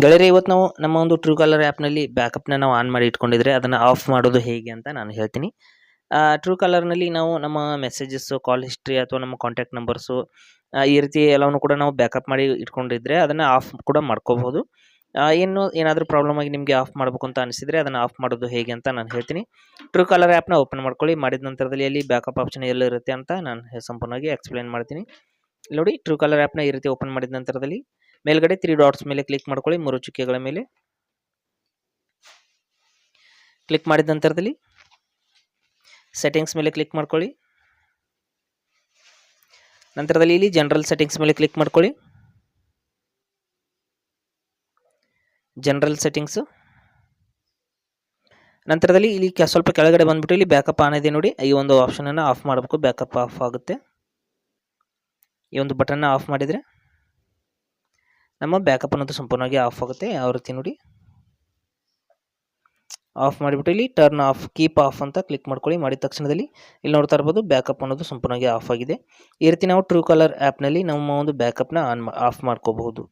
ಗೆಳೆಯರೇ, ಇವತ್ತು ನಾವು ನಮ್ಮ ಒಂದು ಟ್ರೂ ಕಾಲರ್ ಆ್ಯಪ್ನಲ್ಲಿ ಬ್ಯಾಕಪ್ನ ನಾವು ಆನ್ ಮಾಡಿ ಇಟ್ಕೊಂಡಿದ್ರೆ ಅದನ್ನು ಆಫ್ ಮಾಡೋದು ಹೇಗೆ ಅಂತ ನಾನು ಹೇಳ್ತೀನಿ. ಟ್ರೂ ಕಾಲರ್ನಲ್ಲಿ ನಾವು ನಮ್ಮ ಮೆಸೇಜಸ್ಸು, ಕಾಲ್ ಹಿಸ್ಟ್ರಿ ಅಥವಾ ನಮ್ಮ ಕಾಂಟ್ಯಾಕ್ಟ್ ನಂಬರ್ಸು ಈ ರೀತಿ ಎಲ್ಲವನ್ನು ಕೂಡ ನಾವು ಬ್ಯಾಕಪ್ ಮಾಡಿ ಇಟ್ಕೊಂಡಿದ್ರೆ ಅದನ್ನು ಆಫ್ ಕೂಡ ಮಾಡ್ಕೋಬಹುದು. ಏನಾದರೂ ಪ್ರಾಬ್ಲಮ್ ಆಗಿ ನಿಮಗೆ ಆಫ್ ಮಾಡಬೇಕು ಅಂತ ಅನಿಸಿದರೆ ಅದನ್ನು ಆಫ್ ಮಾಡೋದು ಹೇಗೆ ಅಂತ ನಾನು ಹೇಳ್ತೀನಿ. ಟ್ರೂ ಕಾಲರ್ ಆ್ಯಪ್ನ ಓಪನ್ ಮಾಡ್ಕೊಳ್ಳಿ. ಮಾಡಿದ ನಂತರದಲ್ಲಿ ಅಲ್ಲಿ ಬ್ಯಾಕಪ್ ಆಪ್ಷನ್ ಎಲ್ಲಿರುತ್ತೆ ಅಂತ ನಾನು ಸಂಪೂರ್ಣವಾಗಿ ಎಕ್ಸ್ಪ್ಲೇನ್ ಮಾಡ್ತೀನಿ. ಇಲ್ಲಿ ನೋಡಿ, ಟ್ರೂ ಕಾಲರ್ ಆ್ಯಪ್ನ ಈ ರೀತಿ ಓಪನ್ ಮಾಡಿದ ನಂತರದಲ್ಲಿ ಮೇಲ್ಗಡೆ 3 ಡಾಟ್ಸ್ ಮೇಲೆ ಕ್ಲಿಕ್ ಮಾಡ್ಕೊಳ್ಳಿ. 3 ಚುಕ್ಕೆಗಳ ಮೇಲೆ ಕ್ಲಿಕ್ ಮಾಡಿದ ನಂತರದಲ್ಲಿ ಸೆಟ್ಟಿಂಗ್ಸ್ ಮೇಲೆ ಕ್ಲಿಕ್ ಮಾಡ್ಕೊಳ್ಳಿ. ನಂತರದಲ್ಲಿ ಇಲ್ಲಿ ಜನರಲ್ ಸೆಟ್ಟಿಂಗ್ಸ್ ಮೇಲೆ ಕ್ಲಿಕ್ ಮಾಡ್ಕೊಳ್ಳಿ. ಜನರಲ್ ಸೆಟ್ಟಿಂಗ್ಸ್ ನಂತರದಲ್ಲಿ ಇಲ್ಲಿ ಸ್ವಲ್ಪ ಕೆಳಗಡೆ ಬಂದ್ಬಿಟ್ಟು ಇಲ್ಲಿ ಬ್ಯಾಕಪ್ ಆನ್ ಇದೆ ನೋಡಿ. ಈ ಒಂದು ಆಪ್ಷನನ್ನು ಆಫ್ ಮಾಡಬೇಕು. ಬ್ಯಾಕಪ್ ಆಫ್ ಆಗುತ್ತೆ. ಈ ಒಂದು ಬಟನ್ನ ಆಫ್ ಮಾಡಿದರೆ ನಮ್ಮ ಬ್ಯಾಕಪ್ ಅನ್ನೋದು ಸಂಪೂರ್ಣವಾಗಿ ಆಫ್ ಆಗುತ್ತೆ. ಯಾವ ರೀತಿ ನೋಡಿ, ಆಫ್ ಮಾಡಿಬಿಟ್ಟು ಇಲ್ಲಿ ಟರ್ನ್ ಆಫ್, ಕೀಪ್ ಆಫ್ ಅಂತ ಕ್ಲಿಕ್ ಮಾಡ್ಕೊಳ್ಳಿ. ಮಾಡಿದ ತಕ್ಷಣದಲ್ಲಿ ಇಲ್ಲಿ ನೋಡ್ತಾ ಇರ್ಬೋದು ಬ್ಯಾಕಪ್ ಅನ್ನೋದು ಸಂಪೂರ್ಣವಾಗಿ ಆಫ್ ಆಗಿದೆ. ಈ ರೀತಿ ನಾವು ಟ್ರೂ ಕಾಲರ್ ಆ್ಯಪ್ನಲ್ಲಿ ನಮ್ಮ ಒಂದು ಬ್ಯಾಕಪ್ನ ಆಫ್ ಮಾಡ್ಕೋಬಹುದು.